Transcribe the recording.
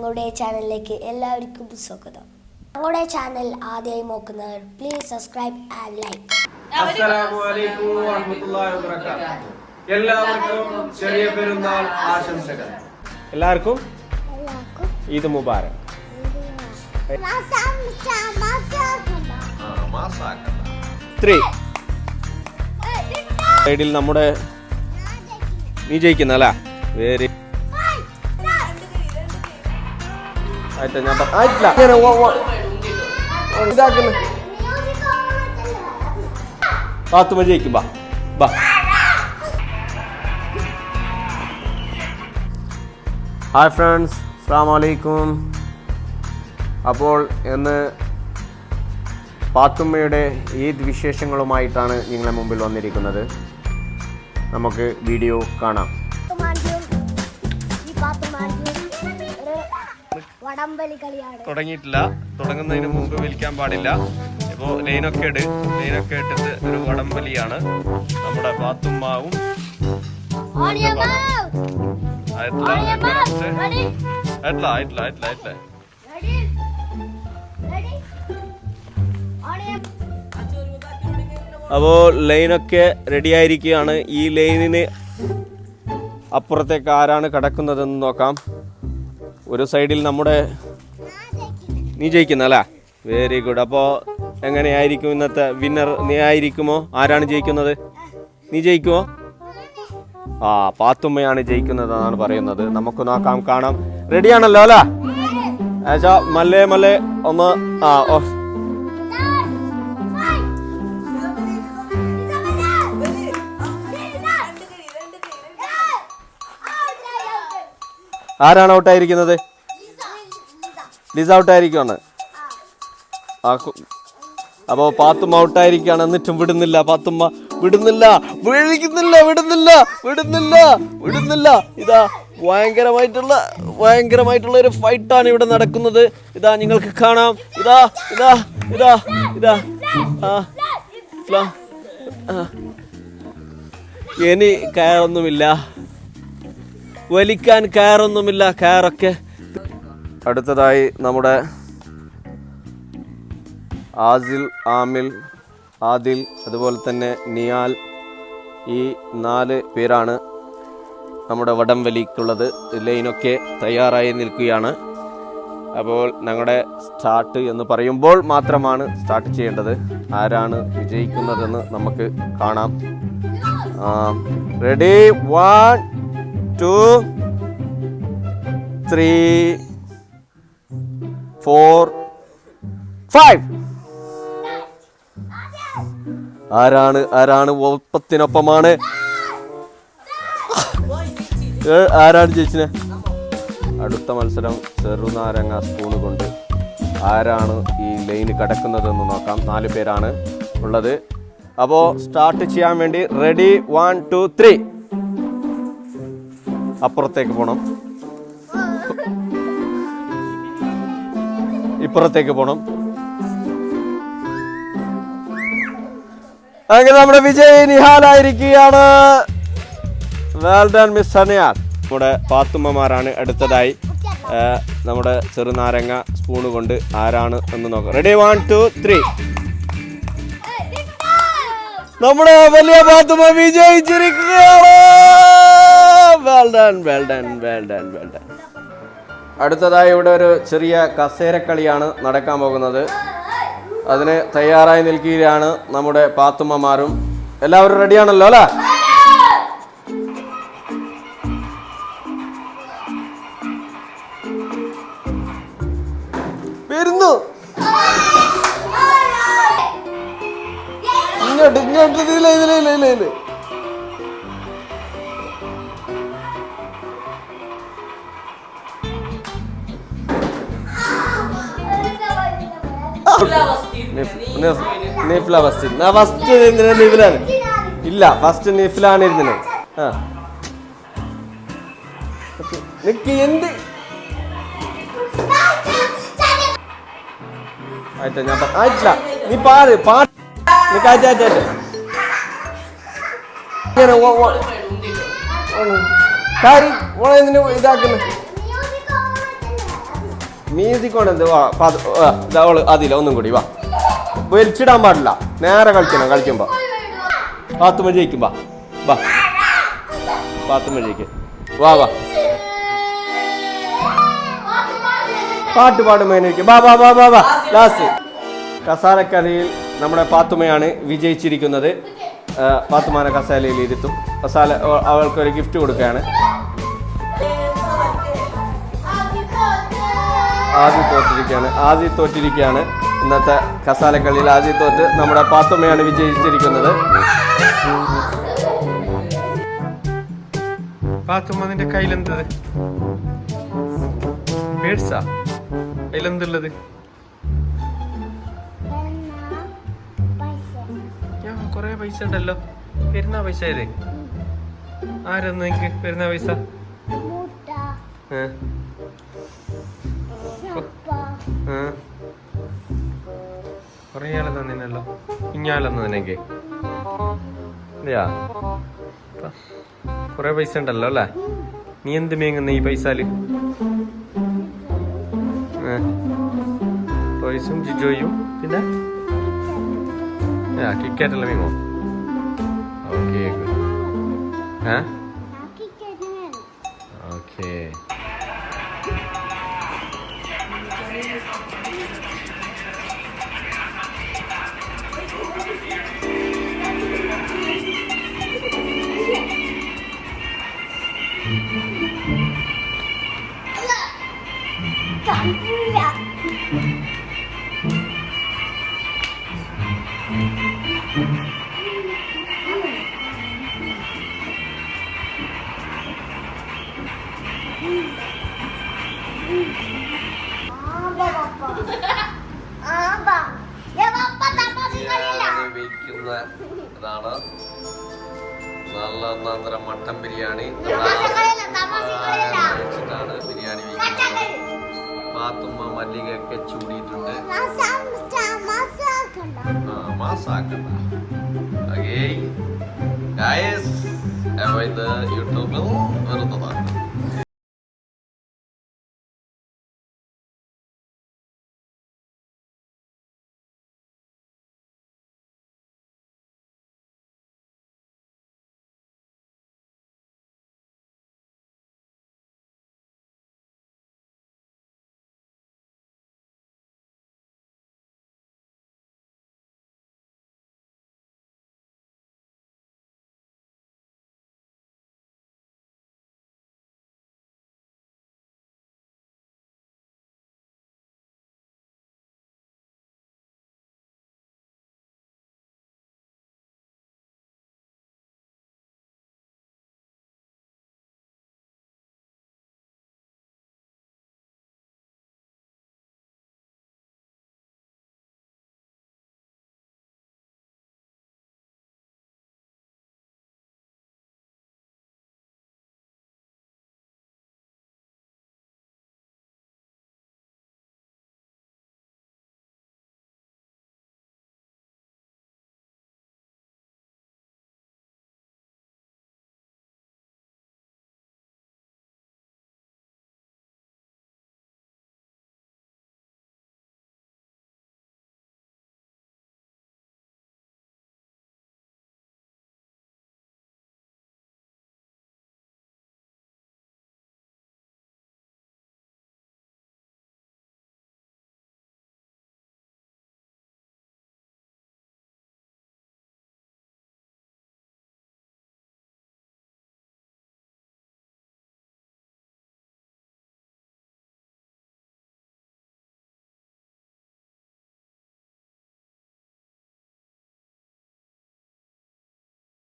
ഞങ്ങളുടെ ചാനലിലേക്ക് എല്ലാവർക്കും സ്വാഗതം. ഞങ്ങളുടെ ചാനൽ ആദ്യമായി നോക്കുന്നവർ പ്ലീസ് സബ്സ്ക്രൈബ് ആൻഡ് ലൈക്ക്. അസ്സലാമു അലൈക്കും വറഹ്മത്തുള്ളാഹി വബറകാതുഹു. എല്ലാവർക്കും ചെറിയ പെരുന്നാൾ ആശംസകൾ. എല്ലാവർക്കും ഈദ് മുബാറക്. സൈഡിൽ നമ്മുടെ നീ ജയിക്കുന്നല്ല വേറെ പാത്തുമ്മ ജയിക്കും. ബാ ബാ. ഹായ് ഫ്രണ്ട്സ്, അസ്സലാമു അലൈക്കും. അപ്പോൾ ഇന്ന് പാത്തുമ്മയുടെ ഈദ് വിശേഷങ്ങളുമായിട്ടാണ് നിങ്ങളെ മുമ്പിൽ വന്നിരിക്കുന്നത്. നമുക്ക് വീഡിയോ കാണാം. തുടങ്ങിയിട്ടില്ല. തുടങ്ങുന്നതിന് മുമ്പ് വലിക്കാൻ പാടില്ല. ഇപ്പോൾ ലൈനൊക്കെ ഇട്ടിട്ട് ഒരു വടംവലിയാണ്. നമ്മുടെ പാത്തുമ്മാവും അപ്പോൾ ലൈനൊക്കെ റെഡി ആയിരിക്കുകയാണ്. ഈ ലൈനിന് അപ്പുറത്തേക്ക് ആരാണ് കിടക്കുന്നതെന്ന് നോക്കാം. ഒരു സൈഡിൽ നമ്മുടെ നീ ജയിക്കുന്നല്ല, വെരി ഗുഡ്. അപ്പോൾ എങ്ങനെയായിരിക്കും ഇന്നത്തെ വിന്നർ? നീ ആയിരിക്കുമോ? ആരാണ് ജയിക്കുന്നത്? നീ ജയിക്കുമോ? ആ, പാത്തുമ്മയാണ് ജയിക്കുന്നതെന്നാണ് പറയുന്നത്. നമുക്ക് നോക്കാം, കാണാം. റെഡിയാണല്ലോ അല്ലേ? മല്ലേ മല്ലേ ഒന്ന്. ആ ഓ, ആരാണ് ഔട്ടായിരിക്കുന്നത്? ലിസ ഔട്ടായിരിക്കുവാണ്. അപ്പോൾ പാത്തുമ്മ ഔട്ടായിരിക്കുകയാണ്. എന്നിട്ടും വിടുന്നില്ല. പാത്തുമ്മ വിടുന്നില്ല. ഇതാ ഭയങ്കരമായിട്ടുള്ള ഒരു ഫൈറ്റാണ് ഇവിടെ നടക്കുന്നത്. ഇതാ നിങ്ങൾക്ക് കാണാം. ഇതാ ഇതാ ഇതാ ഇതാ ഇനി കയറൊന്നുമില്ല, വലിക്കാൻ കയറൊന്നുമില്ല. കയറൊക്കെ അടുത്തതായി നമ്മുടെ ആദിൽ അതുപോലെ തന്നെ നിയാൽ, ഈ 4 പേരാണ് നമ്മുടെ വടംവലിക്കുള്ളത്. ലൈനൊക്കെ തയ്യാറായി നിൽക്കുകയാണ്. അപ്പോൾ ഞങ്ങളുടെ സ്റ്റാർട്ട് എന്ന് പറയുമ്പോൾ മാത്രമാണ് സ്റ്റാർട്ട് ചെയ്യേണ്ടത്. ആരാണ് വിജയിക്കുന്നതെന്ന് നമുക്ക് കാണാം. റെഡി, 1 2 3 4 5. ആരാണ് ഒപ്പത്തിനൊപ്പമാണ്? ആരാണ് ജയിച്ചിനെ? അടുത്ത മത്സരം ചെറുനാരങ്ങ സ്പൂണ് കൊണ്ട് ആരാണ് ഈ ലൈന് കടക്കുന്നതെന്ന് നോക്കാം. 4 പേരാണ് ഉള്ളത്. അപ്പോൾ സ്റ്റാർട്ട് ചെയ്യാൻ വേണ്ടി റെഡി, 1 2 3. അപ്പുറത്തേക്ക് പോണം, ഇപ്പുറത്തേക്ക് പോണം. അങ്ങനെ നമ്മുടെ വിജയ് നിഹാലായിരിക്കുകയാണ്. Well done miss Sanyal. നമ്മുടെ പാത്തുമ്മമാരാണ് അടുത്തതായി. നമ്മുടെ ചെറുനാരങ്ങ സ്പൂണ് കൊണ്ട് ആരാണ് എന്ന് നോക്കാം. റെഡി, 1 2 3. നമ്മുടെ വലിയ പാത്തുമ്മ വിജയിച്ചിരിക്കുകയാണ്. Well done. അടുത്തതായി ഇവിടെ ഒരു ചെറിയ കസേരക്കളിയാണ് നടക്കാൻ പോകുന്നത്. അതിന് തയ്യാറായി നിൽക്കുകയാണ് നമ്മുടെ പാത്തുമ്മമാരും. എല്ലാവരും റെഡിയാണല്ലോ അല്ലേ? വരുന്നു. ഇങ്ങോട്ട് ഇതില് ഇല്ല, ഫസ്റ്റ് നിഫിലാണ് ഇരുന്നത്. എന്ത് ആയിട്ടില്ല, നീ പാട്ട് കാര്യം ഓളെ ഇതാക്കുന്നു. മ്യൂസിക് കൊണ്ട് വാ അവള് അതില്ല ഒന്നും കൂടി വാ വലിച്ചിടാൻ പാടില്ല നേരെ കളിക്കണം കളിക്കുമ്പോ പാത്തുമ്മ ജയിക്കും വാ വാ പാത്തുമ്മ ജയിക്കും വാ വാ പാട്ട് പാടുമ്പോഴേക്കും വാ വാ വാ വാ വാ ലാസ്റ്റ് കസാലക്കളിയിൽ നമ്മുടെ പാത്തുമ്മയാണ് വിജയിച്ചിരിക്കുന്നത്. പാത്തുമാനെ കസാലയിൽ ഇരുത്തും. കസാല അവൾക്കൊരു ഗിഫ്റ്റ് കൊടുക്കുകയാണ്. ആദ്യം തോറ്റിരിക്കുകയാണ് ഇന്നത്തെ കസാലക്കളിയിൽ. ആദ്യം തോറ്റ് നമ്മുടെ പാത്തുമ്മയാണ് വിജയിച്ചിരിക്കുന്നത്. പാത്തുമ്മ നിന്റെ കയ്യിലെന്തത് പേഴ്സാ? കയ്യിലെന്തുള്ളത്? കൊറേ പൈസ ഉണ്ടല്ലോ. പെരുന്നാ പൈസ ഏത്? ആരെന്ന് നിനക്ക് പെരുന്നാ പൈസ? കൊറേ ആളെ തന്നല്ലോ. ഇഞ്ഞാളെന്ന് നിനക്ക് അതെയാ? കൊറേ പൈസ ഉണ്ടല്ലോ അല്ലേ? നീ എന്ത് മേങ്ങുന്ന ഈ പൈസയില്? ടോയ്സും ജിജോയും പിന്നെ കിക്കറ്റ് എല്ലാം മേങ്ങോ? Okay okay. ഇതാണ് നല്ല ഒന്നാന്തരം മട്ടൻ ബിരിയാണി വെച്ചിട്ടാണ് ബിരിയാണി വയ്ക്കുന്നത്. പാത്തുമ്മ മല്ലികയൊക്കെ ചൂടിയിട്ടുണ്ട്. മാസാക്കണ്ട. ഓക്കേ ഗൈസ്, യൂട്യൂബിൽ വെറുതെ